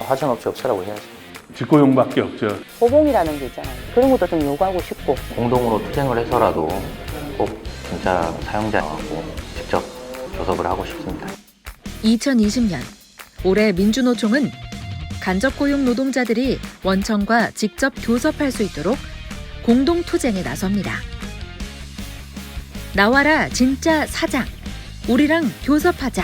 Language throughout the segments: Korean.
하청업체 없애라고 해야지. 직고용밖에 없죠. 보봉이라는 게 있잖아요. 그런 것도 좀 요구하고 싶고. 공동으로 투쟁을 해서라도 꼭 진짜 사용자하고 직접 교섭을 하고 싶습니다. 2020년 올해 민주노총은 간접고용 노동자들이 원청과 직접 교섭할 수 있도록 공동투쟁에 나섭니다. 나와라 진짜 사장, 우리랑 교섭하자.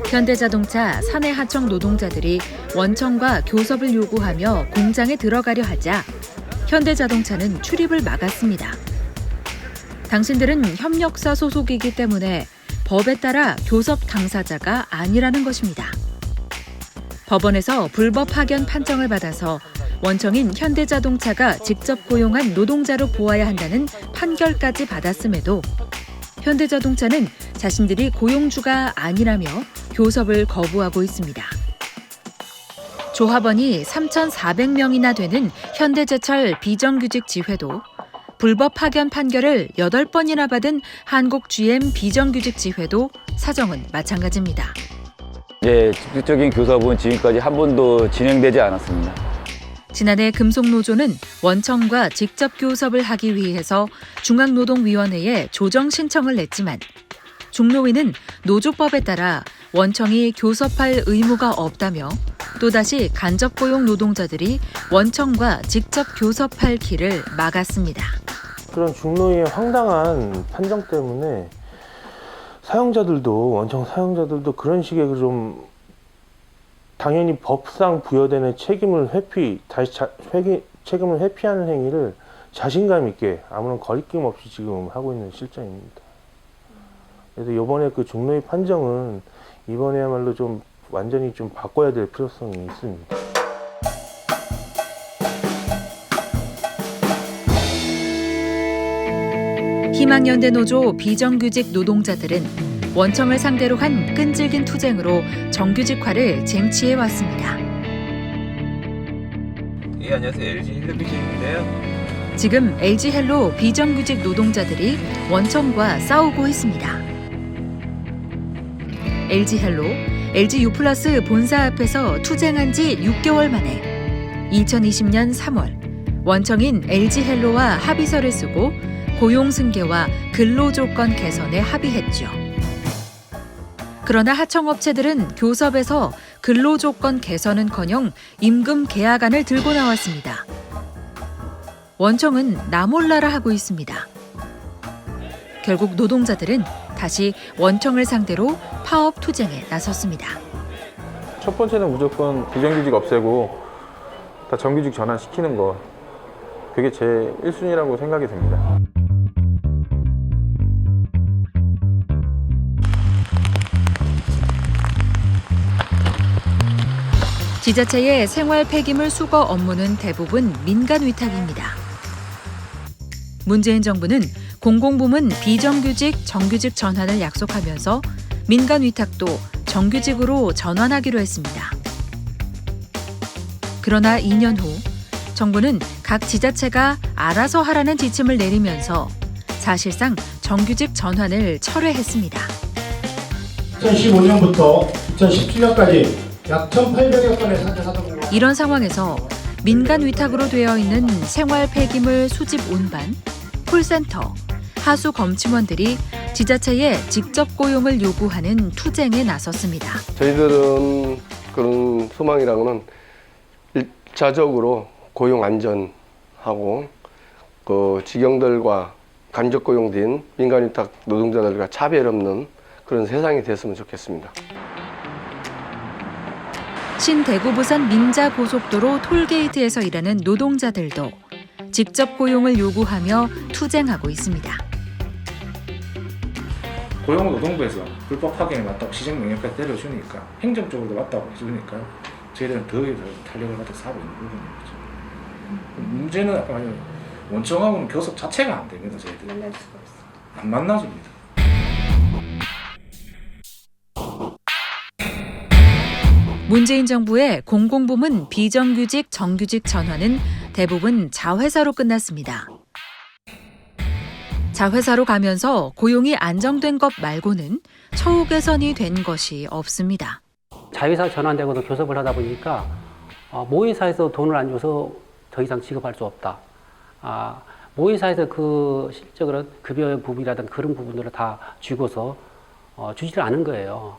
현대자동차 사내하청 노동자들이 원청과 교섭을 요구하며 공장에 들어가려 하자 현대자동차는 출입을 막았습니다. 당신들은 협력사 소속이기 때문에 법에 따라 교섭 당사자가 아니라는 것입니다. 법원에서 불법 파견 판정을 받아서 원청인 현대자동차가 직접 고용한 노동자로 보아야 한다는 판결까지 받았음에도 현대자동차는 자신들이 고용주가 아니라며 교섭을 거부하고 있습니다. 조합원이 3,400명이나 되는 현대제철 비정규직 지회도 불법 파견 판결을 8번이나 받은 한국 GM 비정규직 지회도 사정은 마찬가지입니다. 직접적인 교섭은 지금까지 한 번도 진행되지 않았습니다. 지난해 금속노조는 원청과 직접 교섭을 하기 위해서 중앙노동위원회에 조정 신청을 냈지만 중노위는 노조법에 따라 원청이 교섭할 의무가 없다며 또다시 간접고용 노동자들이 원청과 직접 교섭할 길을 막았습니다. 그런 중노위의 황당한 판정 때문에 사용자들도 원청 사용자들도 그런 식의 좀 당연히 법상 부여되는 책임을 책임을 회피하는 행위를 자신감 있게 아무런 거리낌 없이 지금 하고 있는 실정입니다. 그래서 이번에 그 중노위 판정은 이번에야말로 좀 완전히 좀 바꿔야 될 필요성이 있습니다. 희망연대노조 비정규직 노동자들은 원청을 상대로 한 끈질긴 투쟁으로 정규직화를 쟁취해 왔습니다. 예, 안녕하세요. LG 헬로 비정인데요. 지금 LG헬로 비정규직 노동자들이 원청과 싸우고 있습니다. LG헬로, LGU+ 본사 앞에서 투쟁한 지 6개월 만에 2020년 3월 원청인 LG헬로와 합의서를 쓰고 고용 승계와 근로조건 개선에 합의했죠. 그러나 하청업체들은 교섭에서 근로조건 개선은커녕 임금 계약안을 들고 나왔습니다. 원청은 나몰라라 하고 있습니다. 결국 노동자들은 다시 원청을 상대로 파업 투쟁에 나섰습니다. 첫 번째는 무조건 비정규직 없애고 다 정규직 전환시키는 거, 그게 제 1순위라고 생각이 듭니다. 지자체의 생활 폐기물 수거 업무는 대부분 민간 위탁입니다. 문재인 정부는 공공부문 비정규직 정규직 전환을 약속하면서 민간 위탁도 정규직으로 전환하기로 했습니다. 그러나 2년 후 정부는 각 지자체가 알아서 하라는 지침을 내리면서 사실상 정규직 전환을 철회했습니다. 2015년부터 2017년까지 약 1,800여 건의 사건. 이런 상황에서 민간 위탁으로 되어 있는 생활 폐기물 수집 운반, 콜센터, 하수 검침원들이 지자체에 직접 고용을 요구하는 투쟁에 나섰습니다. 저희들은 그런 소망이라고는 1차적으로 고용 안전하고 그 직영들과 간접 고용된 민간 위탁 노동자들과 차별 없는 그런 세상이 됐으면 좋겠습니다. 신대구 부산 민자고속도로 톨게이트에서 일하는 노동자들도 직접 고용을 요구하며 투쟁하고 있습니다. 고용노동부에서 불법 파견이 맞다고 시정명령까지 때려주니까 행정적으로도 맞다고 해주니까 저희들은 더 탄력을 받아서 하고 있는 부분인 거죠. 문제는 아까 원청하고는 교섭 자체가 안 됩니다. 저희들 안 만나줍니다. 문재인 정부의 공공부문 비정규직 정규직 전환은 대부분 자회사로 끝났습니다. 자회사로 가면서 고용이 안정된 것 말고는 처우 개선이 된 것이 없습니다. 자회사 전환되고도 교섭을 하다 보니까 모회사에서 돈을 안 줘서 더 이상 지급할 수 없다. 모회사에서 그 실적으로 급여 부분이라든가 그런 부분들을 다 쥐고서 주지를 않은 거예요.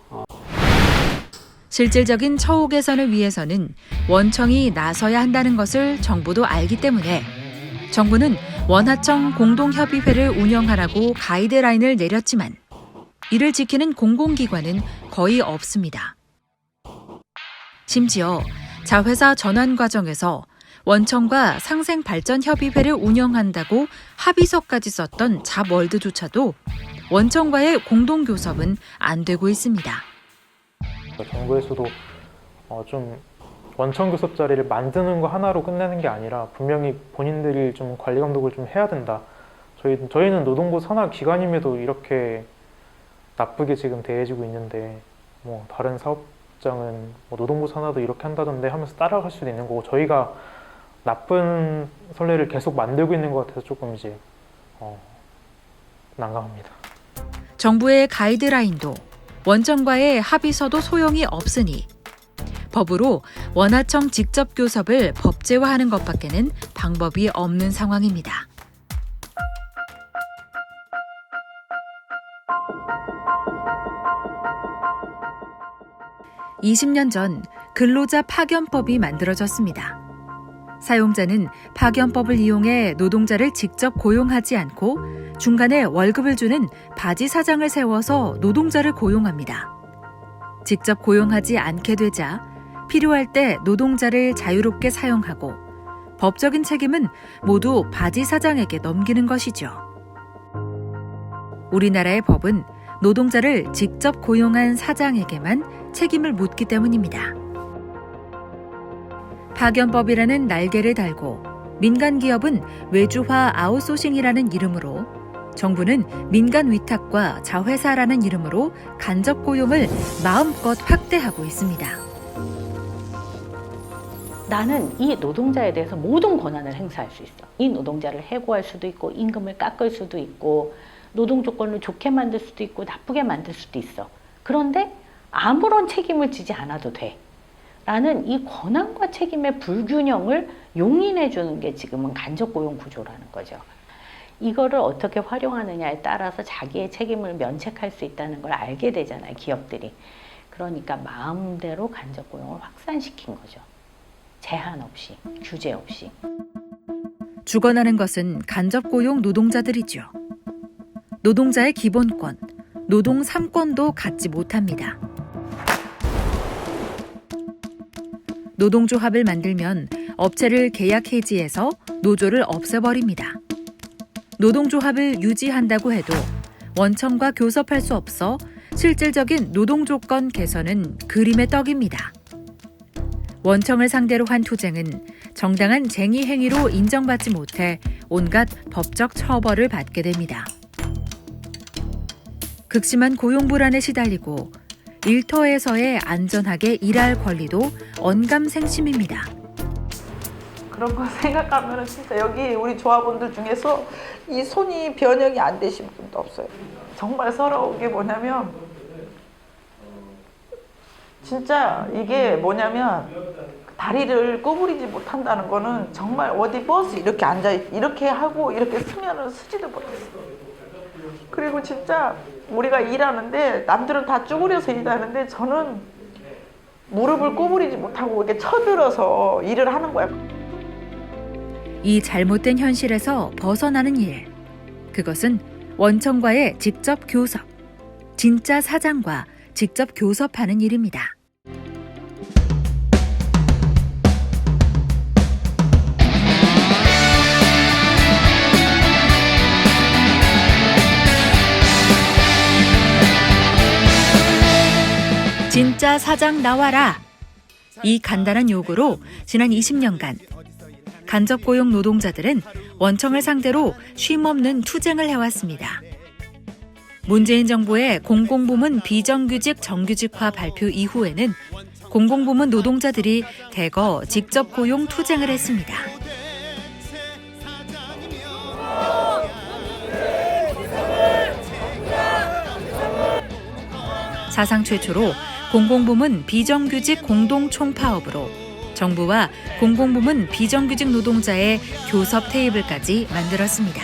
실질적인 처우 개선을 위해서는 원청이 나서야 한다는 것을 정부도 알기 때문에 정부는 원하청 공동협의회를 운영하라고 가이드라인을 내렸지만 이를 지키는 공공기관은 거의 없습니다. 심지어 자회사 전환 과정에서 원청과 상생발전협의회를 운영한다고 합의서까지 썼던 잡월드조차도 원청과의 공동교섭은 안 되고 있습니다. 정부에서도 좀 원청 교섭 자리를 만드는 거 하나로 끝내는 게 아니라 분명히 본인들이 좀 관리 감독을 좀 해야 된다. 저희는 노동부 산하 기관임에도 이렇게 나쁘게 지금 대해지고 있는데 뭐 다른 사업장은 뭐 노동부 산하도 이렇게 한다던데 하면서 따라갈 수도 있는 거고 저희가 나쁜 선례를 계속 만들고 있는 것 같아서 조금 이제 난감합니다. 정부의 가이드라인도 원청과의 합의서도 소용이 없으니 법으로 원하청 직접 교섭을 법제화하는 것밖에는 방법이 없는 상황입니다. (20년) 전 근로자 파견법이 만들어졌습니다. 사용자는 파견법을 이용해 노동자를 직접 고용하지 않고 중간에 월급을 주는 바지 사장을 세워서 노동자를 고용합니다. 직접 고용하지 않게 되자 필요할 때 노동자를 자유롭게 사용하고 법적인 책임은 모두 바지 사장에게 넘기는 것이죠. 우리나라의 법은 노동자를 직접 고용한 사장에게만 책임을 묻기 때문입니다. 파견법이라는 날개를 달고 민간 기업은 외주화 아웃소싱이라는 이름으로 정부는 민간 위탁과 자회사라는 이름으로 간접 고용을 마음껏 확대하고 있습니다. 나는 이 노동자에 대해서 모든 권한을 행사할 수 있어. 이 노동자를 해고할 수도 있고 임금을 깎을 수도 있고 노동 조건을 좋게 만들 수도 있고 나쁘게 만들 수도 있어. 그런데 아무런 책임을 지지 않아도 돼. 라는 이 권한과 책임의 불균형을 용인해 주는 게 지금은 간접 고용 구조라는 거죠. 이거를 어떻게 활용하느냐에 따라서 자기의 책임을 면책할 수 있다는 걸 알게 되잖아요, 기업들이. 그러니까 마음대로 간접 고용을 확산시킨 거죠. 제한 없이, 규제 없이. 죽어나는 것은 간접 고용 노동자들이죠. 노동자의 기본권, 노동 3권도 갖지 못합니다. 노동조합을 만들면 업체를 계약 해지해서 노조를 없애버립니다. 노동조합을 유지한다고 해도 원청과 교섭할 수 없어 실질적인 노동조건 개선은 그림의 떡입니다. 원청을 상대로 한 투쟁은 정당한 쟁의 행위로 인정받지 못해 온갖 법적 처벌을 받게 됩니다. 극심한 고용 불안에 시달리고 일터에서의 안전하게 일할 권리도 언감생심입니다. 그런 거 생각하면 진짜 여기 우리 조합원들 중에서 이 손이 변형이 안 되신 분도 없어요. 정말 서러운 게 뭐냐면 진짜 이게 뭐냐면 다리를 구부리지 못한다는 거는 정말 어디 버스 이렇게 앉아 이렇게 하고 이렇게 쓰면은 쓰지도 못했어요. 그리고 진짜 우리가 일하는데 남들은 다 쭈그려서 일하는데 저는 무릎을 구부리지 못하고 이렇게 쳐들어서 일을 하는 거야. 이 잘못된 현실에서 벗어나는 일. 그것은 원청과의 직접 교섭, 진짜 사장과 직접 교섭하는 일입니다. 진짜 사장 나와라. 이 간단한 요구로 지난 20년간 간접고용 노동자들은 원청을 상대로 쉼없는 투쟁을 해왔습니다. 문재인 정부의 공공부문 비정규직 정규직화 발표 이후에는 공공부문 노동자들이 대거 직접 고용 투쟁을 했습니다. 사상 최초로 공공부문 비정규직 공동총파업으로 정부와 공공부문 비정규직 노동자의 교섭 테이블까지 만들었습니다.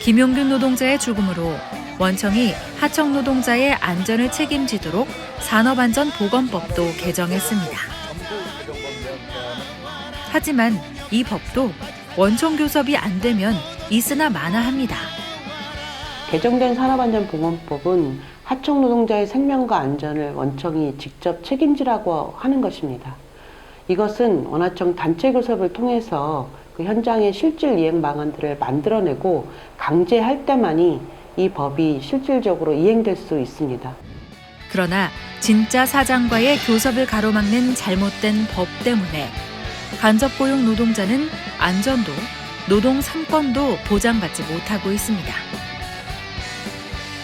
김용균 노동자의 죽음으로 원청이 하청 노동자의 안전을 책임지도록 산업안전보건법도 개정했습니다. 하지만 이 법도 원청 교섭이 안 되면 있으나 마나합니다. 개정된 산업안전보건법은 하청 노동자의 생명과 안전을 원청이 직접 책임지라고 하는 것입니다. 이것은 원하청 단체 교섭을 통해서 그 현장의 실질 이행 방안들을 만들어내고 강제할 때만이 이 법이 실질적으로 이행될 수 있습니다. 그러나 진짜 사장과의 교섭을 가로막는 잘못된 법 때문에 간접고용 노동자는 안전도 노동 3권도 보장받지 못하고 있습니다.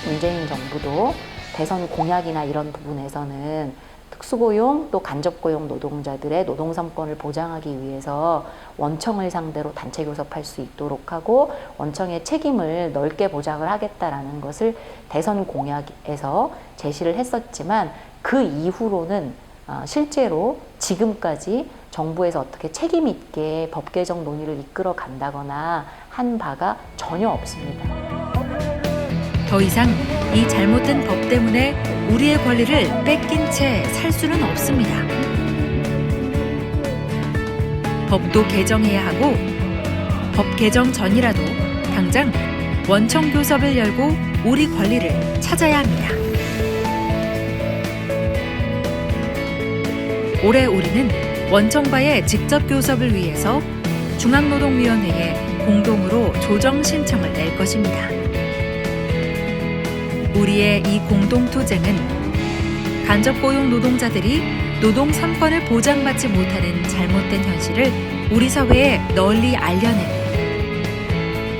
문재인 정부도 대선 공약이나 이런 부분에서는 특수고용 또 간접고용 노동자들의 노동 3권을 보장하기 위해서 원청을 상대로 단체 교섭할 수 있도록 하고 원청의 책임을 넓게 보장을 하겠다라는 것을 대선 공약에서 제시를 했었지만 그 이후로는 실제로 지금까지 정부에서 어떻게 책임 있게 법 개정 논의를 이끌어 간다거나 한 바가 전혀 없습니다. 더 이상 이 잘못된 법 때문에 우리의 권리를 뺏긴 채 살 수는 없습니다. 법도 개정해야 하고 법 개정 전이라도 당장 원청 교섭을 열고 우리 권리를 찾아야 합니다. 올해 우리는 원청과의 직접 교섭을 위해서 중앙노동위원회에 공동으로 조정 신청을 낼 것입니다. 우리의 이 공동투쟁은 간접고용 노동자들이 노동 3권을 보장받지 못하는 잘못된 현실을 우리 사회에 널리 알려내고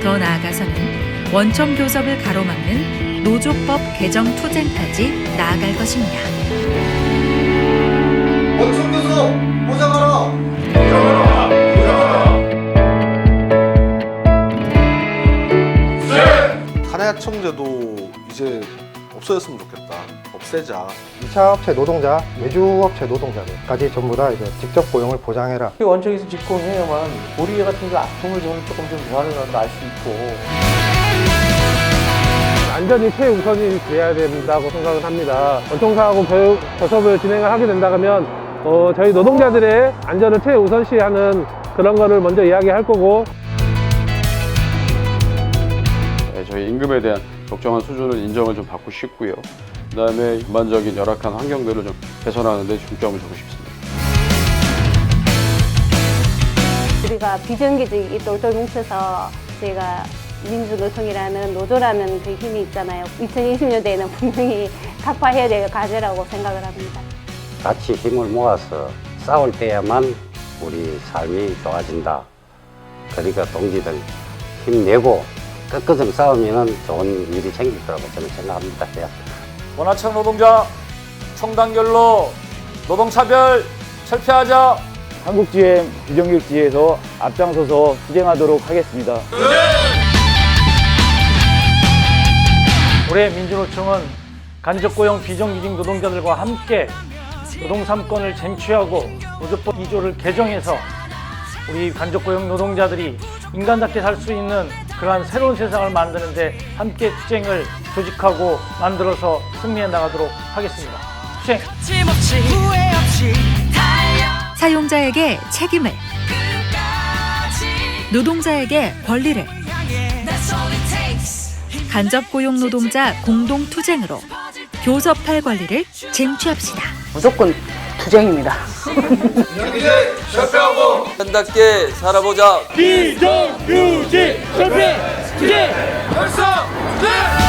더 나아가서는 원청 교섭을 가로막는 노조법 개정 투쟁까지 나아갈 것입니다. 원청 교섭 보장하라! 보장하라! 탄핵청제도 이제 없어졌으면 좋겠다. 없애자. 2차 업체 노동자, 외주업체 노동자들까지 전부 다 이제 직접 고용을 보장해라. 원청에서 직공해야만 우리 같은 그 아픔을 조금 무한을 알 수 있고. 안전이 최우선이 돼야 된다고 생각을 합니다. 원청사하고 교섭을 진행을 하게 된다면 저희 노동자들의 안전을 최우선시하는 그런 거를 먼저 이야기할 거고. 저희 임금에 대한 적정한 수준을 인정을 좀 받고 싶고요. 그다음에 일반적인 열악한 환경들을 좀 개선하는 데 중점을 두고 싶습니다. 우리가 비정규직이 똘똘 뭉쳐서 저희가 민주노총이라는 노조라는 그 힘이 있잖아요. 2020년대에는 분명히 격파해야 될 과제라고 생각을 합니다. 같이 힘을 모아서 싸울 때야만 우리 삶이 좋아진다. 그러니까 동지들 힘내고 끝끝은 싸우면 좋은 일이 생길 거라고 저는 생각합니다. 원하청 노동자 총단결로 노동차별 철폐하자. 한국GM 비정규직지에서 앞장서서 투쟁하도록 하겠습니다. 올해 민주노총은 간접고용 비정규직 노동자들과 함께 노동 3권을 쟁취하고 노조법 2조를 개정해서 우리 간접고용 노동자들이 인간답게 살 수 있는 그러한 새로운 세상을 만드는데 함께 투쟁을 조직하고 만들어서 승리해 나가도록 하겠습니다. 투쟁! 사용자에게 책임을, 노동자에게 권리를, 간접고용 노동자 공동투쟁으로 교섭할 권리를 쟁취합시다. 무조건 투쟁입니다. 비정규직 철폐하고 아름답게 살아보자. 비정규직 철폐 투쟁 결성 투쟁!